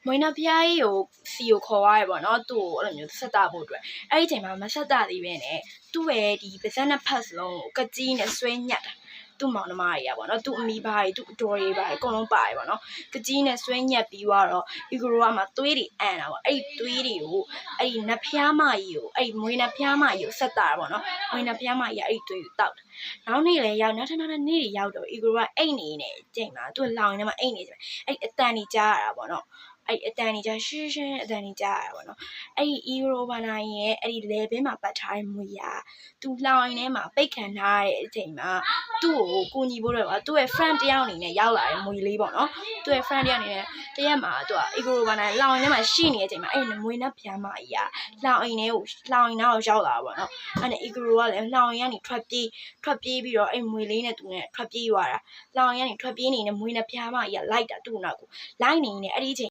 မွေးနှဖျားကြီးကိုစီကိုခေါ်သွားရပေါ့နော်သူ့ကိုအဲ့လိုမျိုးဆက်တာဖို့အတွက်အဲ့ဒီချိန်မှာမဆက်တာသေးပဲနဲ့သူ့ရဲ့ဒီပါဇက်နှစ်ဖက်စလုံးကိုကကြီးနဲ့ဆွဲညက်တာသူ့မောင်နှမကြီးอ่ะပေါ့နော်သူ့အမိဘကြီးသူ့အတော်ကြီးပါအကုန်လုံးပါတယ်ပေါ့နော်ကကြီးနဲ့ဆွဲညက်ပြီးတော့အီဂရိုကမှသွေးတွေအန်တာပေါ့အဲ့ဒီသွေးတွေကိုအဲ့ဒီနှဖျားမကြီးကိုအဲ့ဒီမွေးနှဖျားမကြီးကိုဆက်တာပေါ့နော်မွေးနှဖျားမကြီးကအဲ့ဒီသွေးကိုတောက်တယ်နောက်နေ့လည်းရောက်နောက်ထပ်နေ့တွေရောက်တော့အီဂရိုကအိတ်နေနေချိန်မှာသူ့လောင်နေမှာအိတ်နေချိန်မှာအဲ့အတန်ကြီးကြားရတာပေါ့နော်အဲ့အတန်ကြီးကြားရှင်းရှင်းအတန်ကြီးကြားရတာပေါ့နော်အဲ့ဒီအီဂရိုဘာနာရဲ့အဲ့ဒီလေဘင်းမှာပတ်ထားတဲ့မွေရသူလောင်နေမှာပိတ်ခံထားတဲ့အချိန်မှာသူ့ကိုကူညီဖို့တော့ပါသူ့ရဲ့ friend တယောက်အနေနဲ့ရောက်လာတယ်မွေလေးပေါ့နော်သူ့ရဲ့ friend တယောက်အနေနဲ့တရက်မှာသူကအီဂရိုဘာနာလောင်နေမှာရှိနေတဲ့အချိန်မှာအဲ့မွေနဲ့ဖျားမကြီးကလောင်အိမ်ထဲကိုလောင်အိမ်နောက်ရောက်လာတာပေါ့နော်အဲ့နဲ့အီဂရိုကလည်းလောင်အိမ်ကနေထွက်ပြေးပြီးတော့အဲ့မွေလေးနဲ့သူနဲ့ထွက်ပြေးသွားတာလောင်အိမ်ကနေထွက်ပြေးနေတဲ့မွေနဲ့ဖျားမကြီးကလိုက်တာသူ့နောက်ကိုလိုက်နေနေအဲ့ဒီအချိန်